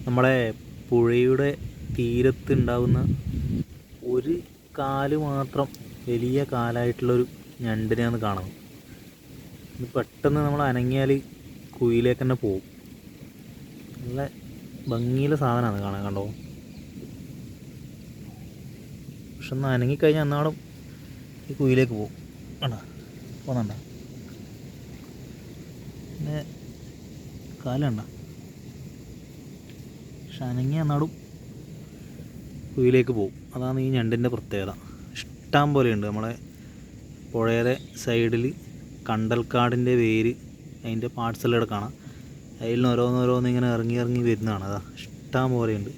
നമ്മളെ പുഴയുടെ തീരത്തുണ്ടാകുന്ന ഒരു കാല് മാത്രം വലിയ കാലായിട്ടുള്ളൊരു ഞണ്ടിനെയാണ് കാണുന്നത്. ഇത് പെട്ടെന്ന് നമ്മൾ അനങ്ങിയാൽ കുയിലേക്ക് തന്നെ പോകും. നല്ല ഭംഗിയുള്ള സാധനമാണ് കാണാൻ, കണ്ടോ. പക്ഷെ ഒന്ന് അനങ്ങിക്കഴിഞ്ഞാൽ എന്നാളും ഈ കുയിലേക്ക് പോകും. കണ്ട പോകുന്നുണ്ട, പിന്നെ കാലുണ്ട. പക്ഷെ അനങ്ങി എന്നാടും കുയിലേക്ക് പോകും. അതാണ് ഈ ഞണ്ടിൻ്റെ പ്രത്യേകത. ഇഷ്ടം പോലെയുണ്ട്. നമ്മളെ പുഴയുടെ സൈഡിൽ കണ്ടൽക്കാടിൻ്റെ വേര്, അതിൻ്റെ പാർട്സെല്ലാം ഇവിടെ കാണാം. അതിൽ നിന്ന് ഓരോന്നോരോന്ന് ഇങ്ങനെ ഇറങ്ങി ഇറങ്ങി വരുന്നതാണ്. അതാ ഇഷ്ടം പോലെയുണ്ട്.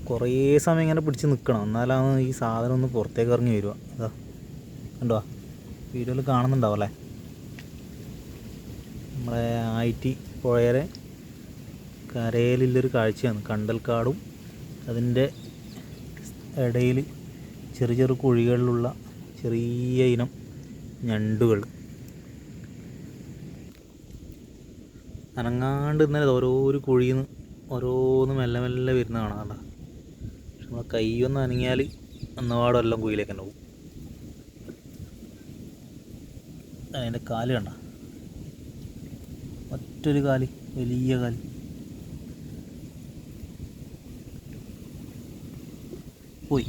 കുറേ സമയം ഇങ്ങനെ പിടിച്ച് നിൽക്കണം, എന്നാലാണ് ഈ സാധനം ഒന്ന് പുറത്തേക്ക് ഇറങ്ങി വരിക. അതാ കണ്ടോ, വീഡിയോയിൽ കാണുന്നുണ്ടാവും അല്ലേ. നമ്മളെ ആയിറ്റി പുഴയുടെ കരയിലുള്ളൊരു കാഴ്ചയാണ്. കണ്ടൽക്കാടും അതിൻ്റെ ഇടയിൽ ചെറിയ ചെറു കുഴികളിലുള്ള ചെറിയ ഇനം ഞണ്ടുകൾ അനങ്ങാണ്ട് ഇന്നലെ ഓരോരു കുഴിയിൽ നിന്ന് ഓരോന്ന് മെല്ലെ മെല്ലെ വരുന്ന കാണാണ്ട. പക്ഷെ നമ്മളെ കൈയൊന്ന് അനങ്ങിയാൽ ഒന്നപാടെല്ലാം കുഴിയിലേക്ക് തന്നെ പോകും. അതിൻ്റെ കാല് കണ്ട, മറ്റൊരു കാല്, വലിയ കാല്. പോയി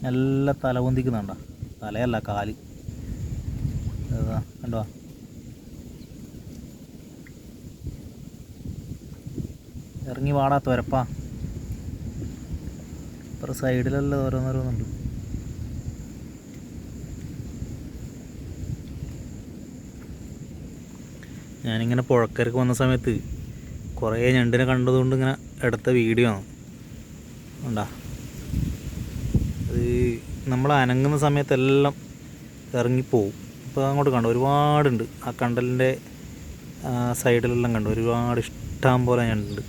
നല്ല തലപൊന്തിക്കുന്നുണ്ട. തലയല്ല, കാല്. കണ്ടോ, ഇറങ്ങി വാടാത്ത വരപ്പാ. ഇപ്പം സൈഡിലെല്ലാം ഓരോന്നോരോന്നുണ്ട്. ഞാനിങ്ങനെ പുഴക്കരക്ക് വന്ന സമയത്ത് കുറേ ഞണ്ടിനെ കണ്ടതുകൊണ്ട് ഇങ്ങനെ എടുത്ത വീഡിയോ ആണ്. ഉണ്ടാ, അത് നമ്മൾ അനങ്ങുന്ന സമയത്തെല്ലാം ഇറങ്ങിപ്പോവും. ഇപ്പോൾ അങ്ങോട്ട് കണ്ടു ഒരുപാടുണ്ട്. ആ കണ്ടലിൻ്റെ സൈഡിലെല്ലാം കണ്ടു ഒരുപാട് ഇഷ്ടം പോലെ ഞണ്ടുണ്ട്.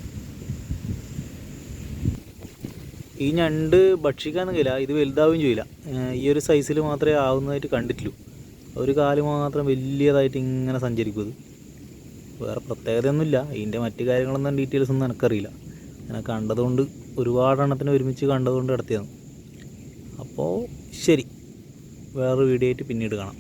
ഈ ഞണ്ട് ഭക്ഷിക്കാനൊന്നും കഴിയില്ല, ഇത് വലുതാവുകയും ചെയ്യില്ല. ഈ ഒരു സൈസിൽ മാത്രമേ ആവുന്നതായിട്ട് കണ്ടിട്ടുള്ളൂ. ഒരു കാല് മാത്രം വലിയതായിട്ട് ഇങ്ങനെ സഞ്ചരിക്കും. ഇത് വേറെ പ്രത്യേകതയൊന്നുമില്ല. ഇതിൻ്റെ മറ്റു കാര്യങ്ങളൊന്നും ഡീറ്റെയിൽസ് ഒന്നും എനിക്കറിയില്ല. ഞാൻ കണ്ടതുകൊണ്ട് ഒരുപാടെണ്ണത്തിന് ഒരുമിച്ച് കണ്ടതുകൊണ്ട് നടത്തിയതാണ്. അപ്പോൾ ശരി, വേറൊരു വീഡിയോ ആയിട്ട് പിന്നീട് കാണാം.